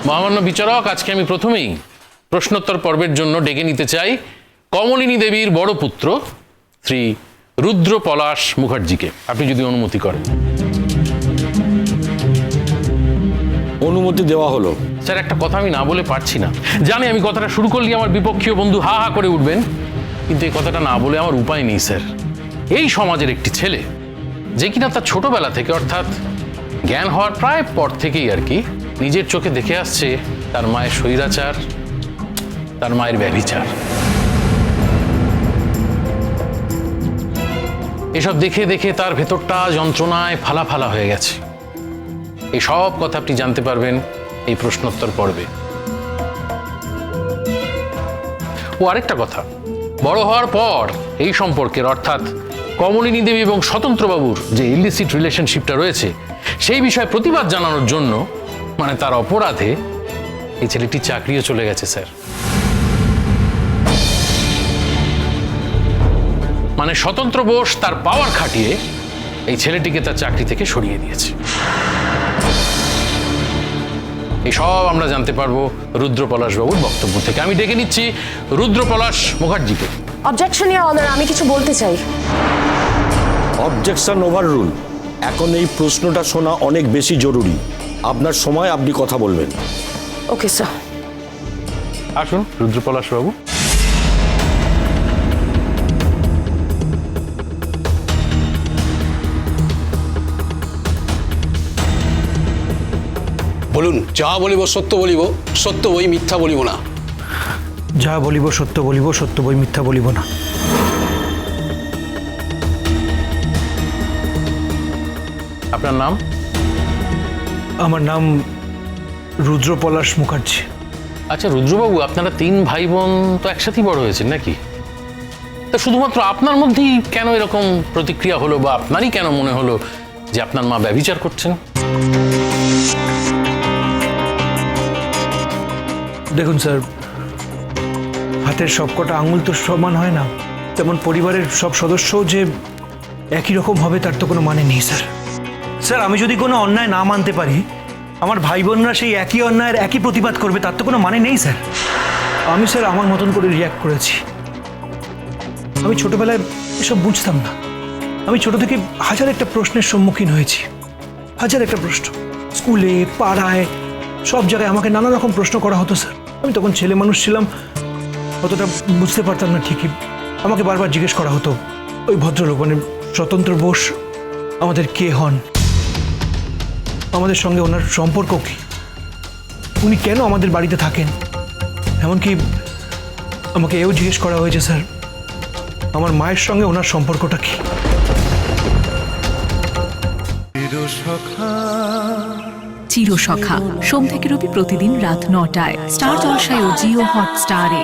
মহামান্য বিচারক, আজকে আমি প্রথমেই প্রশ্নোত্তর পর্বের জন্য ডেকে নিতে চাই কমলিনী দেবীর বড় পুত্র শ্রী রুদ্র পলাশ মুখার্জিকে, আপনি যদি অনুমতি করেন। অনুমতি দেওয়া হলো। স্যার, একটা কথা আমি না বলে পারছি না। জানি আমি কথাটা শুরু করলে আমার বিপক্ষীয় বন্ধু হা হা করে উঠবেন, কিন্তু এই কথাটা না বলে আমার উপায় নেই স্যার। এই সমাজের একটি ছেলে যে কিনা তার ছোটবেলা থেকে, অর্থাৎ জ্ঞান হওয়ার প্রায় পর থেকেই আর কি, নিজের চোখে দেখে আসছে তার মায়ের স্বৈরাচার, তার মায়ের ব্যভিচার। এসব দেখে দেখে তার ভেতরটা যন্ত্রণায় ফালা ফালা হয়ে গেছে। এই সব কথা আপনি জানতে পারবেন এই প্রশ্নোত্তর পর্বে। ও আরেকটা কথা, বড় হওয়ার পর এই সম্পর্কের, অর্থাৎ কমলিনী দেবী এবং স্বতন্ত্রবাবুর যে ইলিসিট রিলেশনশিপটা রয়েছে, সেই বিষয়ে প্রতিবাদ জানানোর জন্য, মানে তার অপরাধে, এই ছেলেটির চাকরিও চলে গেছে স্যার। মানে স্বতন্ত্র বোস তার পাওয়ার খাটিয়ে এই ছেলেটিকে তার চাকরি থেকে সরিয়ে দিয়েছে। এসব আমরা জানতে পারবো রুদ্র পলাশ বাবুর বক্তব্য থেকে। আমি ডেকে নিচ্ছি রুদ্র পলাশ মুখার্জিকে। অবজেকশন ইওর অনার, আমি কিছু বলতে চাই। Objection overrule. এখন এই প্রশ্নটা শোনা অনেক বেশি জরুরি। আপনার সময়, আপনি কথা বলবেন। Okay sir. আসুন রুদ্র পলাশ বাবু। বলুন, যা বলিব সত্য বলিব, সত্য বই মিথ্যা বলিব না। যা বলিব সত্য বলিব, সত্য বই মিথ্যা বলিব না। আপনার নাম? আমার নাম রুদ্র পলাশ মুখার্জি। আচ্ছা রুদ্রবাবু, আপনারা তিন ভাই বোন তো একসাথেই বড় হয়েছেন নাকি? তা শুধুমাত্র আপনার মধ্যেই কেন এরকম প্রতিক্রিয়া হলো, বা আপনারই কেন মনে হলো যে আপনার মা ব্যভিচার করছেন? দেখুন স্যার, হাতের সবকটা আঙুল তো সমান হয় না, তেমন পরিবারের সব সদস্যও যে একই রকম হবে তার তো কোনো মানে নেই স্যার। স্যার, আমি যদি কোনো অন্যায় না মানতে পারি, আমার ভাই বোনরা সেই একই অন্যায়ের একই প্রতিবাদ করবে, তার তো কোনো মানে নেই স্যার। আমি স্যার আমার মতন করে রিয়াক্ট করেছি। আমি ছোটবেলায় এসব বুঝতাম না। আমি ছোট থেকে হাজার একটা প্রশ্নের সম্মুখীন হয়েছি, হাজার একটা প্রশ্ন। স্কুলে, পাড়ায়, সব জায়গায় আমাকে নানা রকম প্রশ্ন করা হতো স্যার। আমি তখন ছেলে মানুষ ছিলাম, অতটা বুঝতে পারতাম না ঠিকই। আমাকে বারবার জিজ্ঞেস করা হতো, ওই ভদ্রলোক মানে স্বতন্ত্র বোস আমাদের কে হন, আমাদের সঙ্গে ওনার সম্পর্ক কী, উনি কেন আমাদের বাড়িতে থাকেন। এমনকি আমাকে এও জিজ্ঞেস করা হয়েছে স্যার, আমার মায়ের সঙ্গে ওনার সম্পর্কটা কী। চিরসখা সোম থেকে রবি প্রতিদিন রাত ৯টায় স্টার জলসায় ও জিও হটস্টারে।